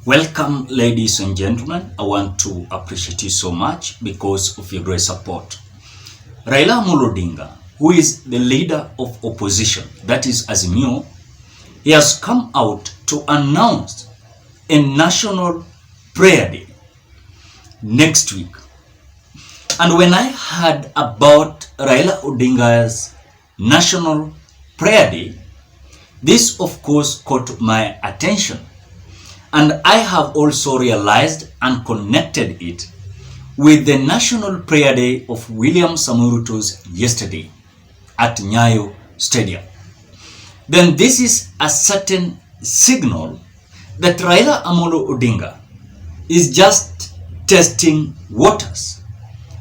Welcome, ladies and gentlemen. I want to appreciate you so much because of your great support. Raila Odinga, who is the leader of opposition, that is Azimio, he has come out to announce a national prayer day next week. And when I heard about Raila Odinga's national prayer day, this of course caught my attention. And I have also realized and connected it with the National Prayer Day of William Samoei Ruto's yesterday at Nyayo Stadium. Then this is a certain signal that Raila Amolo Odinga is just testing waters.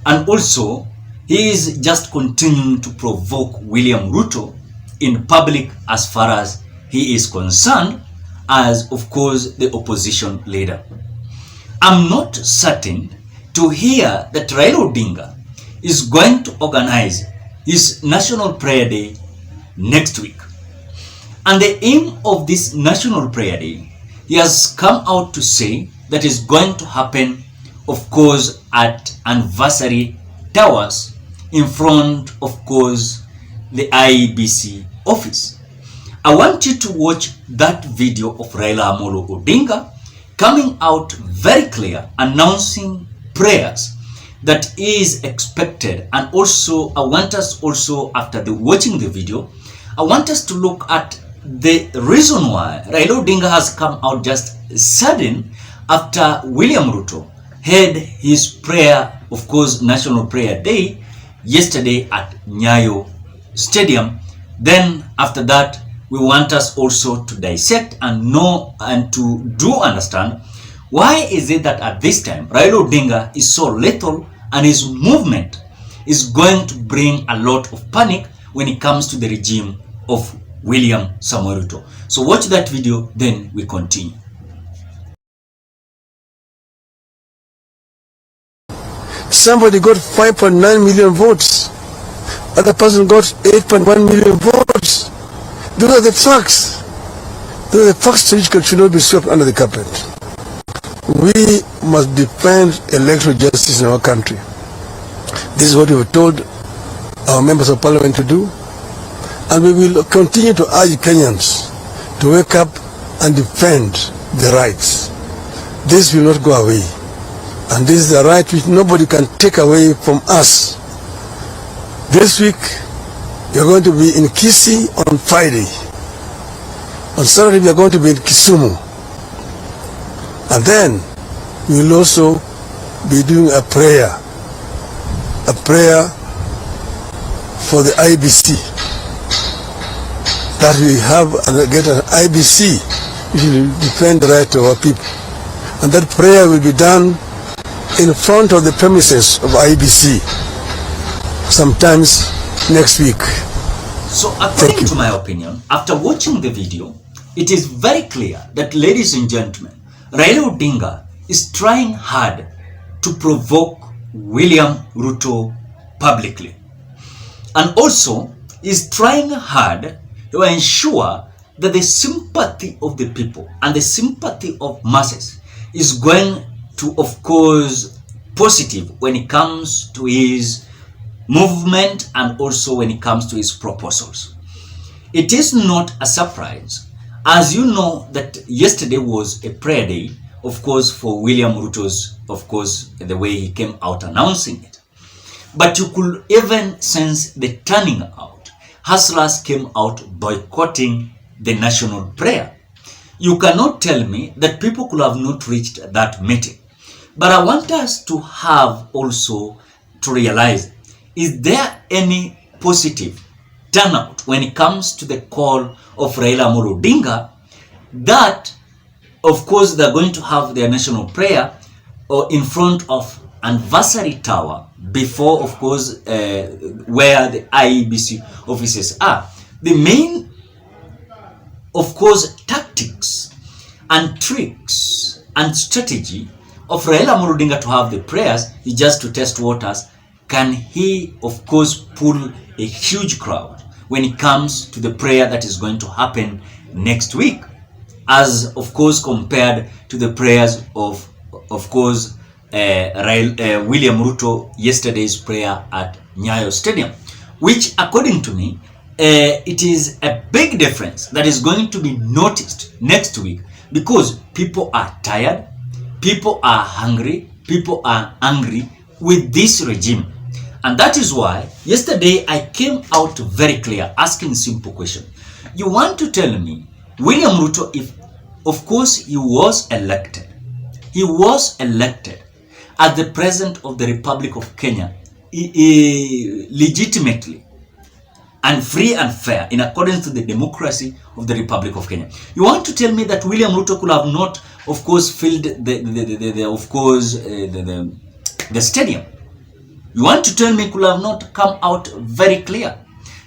And also, he is just continuing to provoke William Ruto in public as far as he is concerned, as of course the opposition leader. I'm not certain to hear that Raila Odinga is going to organize his National Prayer Day next week. And the aim of this National Prayer Day, he has come out to say that is going to happen, of course, at Anniversary Towers in front, of course, the IEBC office. I want you to watch that video of Raila Amolo Odinga coming out very clear, announcing prayers that is expected. And also, I want us also, after watching the video, I want us to look at the reason why Raila Odinga has come out just sudden after William Ruto had his prayer, of course, National Prayer Day yesterday at Nyayo Stadium. Then after that, we want us also to dissect and know and to understand why is it that at this time Raila Odinga is so lethal and his movement is going to bring a lot of panic when it comes to the regime of William Samoei Ruto. So watch that video, then we continue. Somebody got 5.9 million votes. Other person got 8.1 million votes. Those are the facts. Those are the facts which should not be swept under the carpet. We must defend electoral justice in our country. This is what we have told our members of parliament to do. And we will continue to urge Kenyans to wake up and defend the rights. This will not go away. And this is the right which nobody can take away from us. This week, we are going to be in Kisii on Friday. On Saturday, we are going to be in Kisumu. And then, we will also be doing a prayer for the IBC. That we have and get an IBC which will defend the right of our people. And that prayer will be done in front of the premises of IBC sometimes next week. So according to my opinion, after watching the video, it is very clear that, ladies and gentlemen, Raila Odinga is trying hard to provoke William Ruto publicly. And also is trying hard to ensure that the sympathy of the people and the sympathy of masses is going to, of course, positive when it comes to his movement and also when it comes to his proposals. It is not a surprise, as you know, that yesterday was a prayer day, of course, for William Ruto's, of course, the way he came out announcing it. But you could even sense the turning out. Hustlers came out boycotting the national prayer. You cannot tell me that people could have not reached that meeting. But I want us to have also to realize, is there any positive turnout when it comes to the call of Raila Amolo Odinga that, of course, they're going to have their national prayer or in front of Anniversary Tower before, of course, where the IEBC offices are. The main, of course, tactics and tricks and strategy of Raila Amolo Odinga to have the prayers is just to test waters. Can he, of course, pull a huge crowd when it comes to the prayer that is going to happen next week? as of course compared to the prayers of course William Ruto yesterday's prayer at Nyayo Stadium, which according to me it is a big difference that is going to be noticed next week, because people are tired, people are hungry, people are angry with this regime. And that is why yesterday I came out very clear asking simple question. You want to tell me William Ruto, if of course he was elected as the President of the Republic of Kenya legitimately and free and fair in accordance to the democracy of the Republic of Kenya. You want to tell me that William Ruto could have not, of course, filled the stadium? You want to tell me he could have not come out very clear?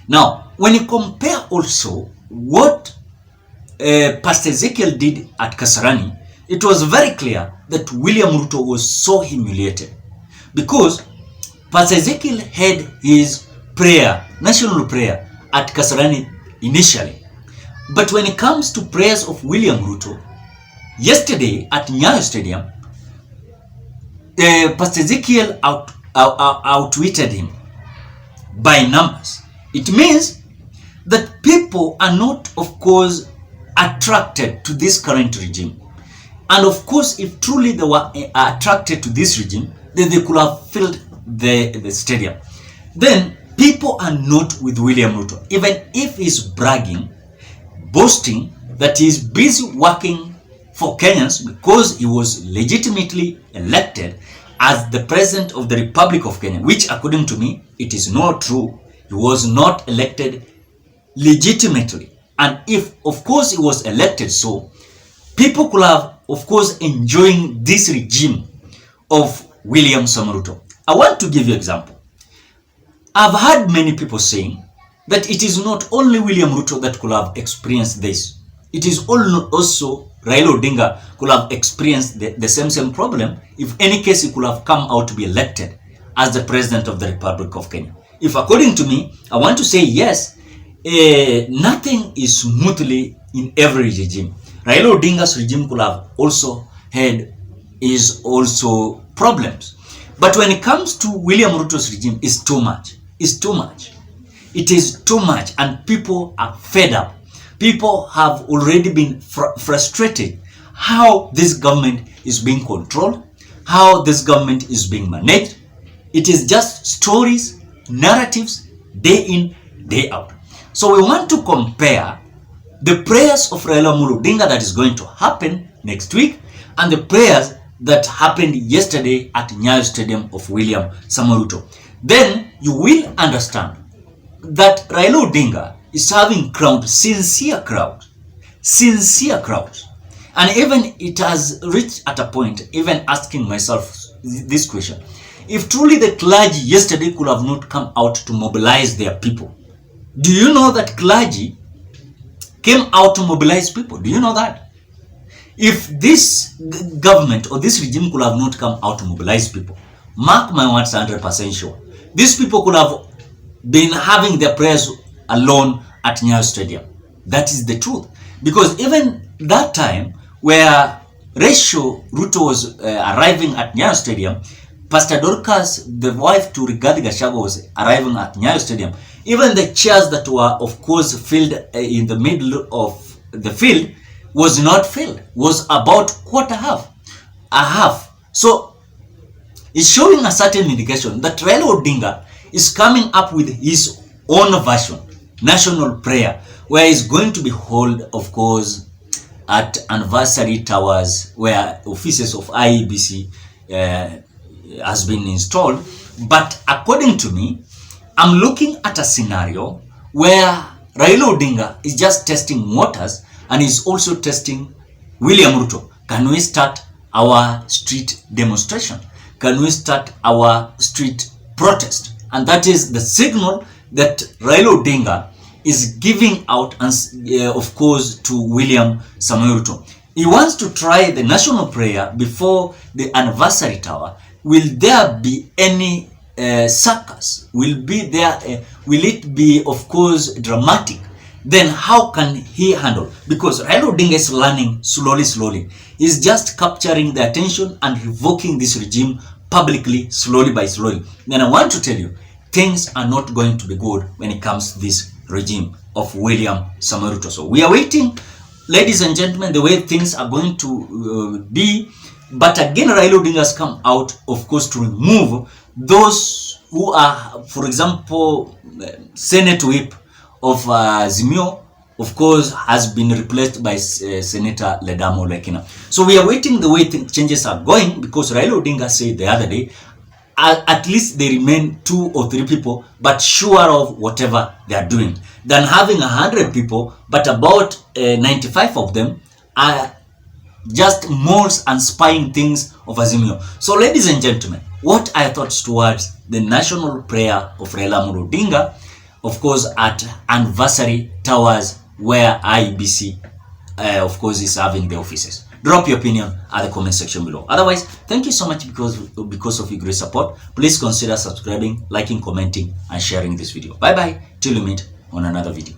Now, when you compare also what Pastor Ezekiel did at Kasarani, it was very clear that William Ruto was so humiliated, because Pastor Ezekiel had his prayer, national prayer at Kasarani initially. But when it comes to prayers of William Ruto, yesterday at Nyayo Stadium, Pastor Ezekiel outwitted him by numbers. It means that people are not, of course, attracted to this current regime. And of course, if truly they were attracted to this regime, then they could have filled the stadium. Then people are not with William Ruto, even if he's bragging, boasting that he's busy working for Kenyans because he was legitimately elected as the President of the Republic of Kenya, which according to me, it is not true. He was not elected legitimately. And if, of course, he was elected so, people could have, of course, enjoying this regime of William Ruto. I want to give you an example. I've heard many people saying that it is not only William Ruto that could have experienced this. It is also Raila Odinga could have experienced the same problem if any case he could have come out to be elected as the President of the Republic of Kenya. If according to me, I want to say yes, nothing is smoothly in every regime. Raila Odinga's regime could have also had his also problems. But when it comes to William Ruto's regime, it's too much. It's too much. It is too much, and people are fed up. People have already been frustrated how this government is being controlled, how this government is being managed. It is just stories, narratives, day in, day out. So we want to compare the prayers of Raila Odinga that is going to happen next week and the prayers that happened yesterday at Nyayo Stadium of William Ruto. Then you will understand that Raila Odinga is having sincere crowds. And even it has reached at a point, even asking myself this question, if truly the clergy yesterday could have not come out to mobilize their people. Do you know that clergy came out to mobilize people? Do you know that? If this government or this regime could have not come out to mobilize people, mark my words, 100% sure, these people could have been having their prayers alone at Nyayo Stadium. That is the truth. Because even that time where Ruto was arriving at Nyayo Stadium, Pastor Dorcas, the wife to Rigathi Gachagua, was arriving at Nyayo Stadium. Even the chairs that were, of course, filled in the middle of the field was not filled, was about a half. So it's showing a certain indication that Raila Odinga is coming up with his own version, national prayer, where he's going to be held, of course, at anniversary towers where offices of IEBC has been installed. But according to me, I'm looking at a scenario where Raila Odinga is just testing waters and is also testing William Ruto. Can we start our street demonstration? Can we start our street protest? And that is the signal that Raila Odinga is giving out, of course, to William Ruto. He wants to try the national prayer before the anniversary tower. Will there be any circus? Will it be, of course, dramatic? then how can he handle? Because Raila Odinga is learning slowly. He's just capturing the attention and revoking this regime publicly, slowly by slowly. Then I want to tell you, things are not going to be good when it comes to this regime of William Samoei Ruto. So we are waiting, ladies and gentlemen, the way things are going to be. But again, Raila Odinga has come out, of course, to remove those who are, for example, Senate Whip of Zimio, of course, has been replaced by Senator Ledamo Lekina. So we are waiting the way changes are going, because Raila Odinga said the other day, at least they remain 2 or 3 people, but sure of whatever they are doing, than having 100 people, but about 95 of them are just molds and spying things of Azimio. So ladies and gentlemen, what are your thoughts towards the national prayer of Raila Odinga, of course, at Anniversary Towers, where IEBC, of course, is having the offices? Drop your opinion at the comment section below. Otherwise, thank you so much because of your great support. Please consider subscribing, liking, commenting, and sharing this video. Bye bye. Till we meet on another video.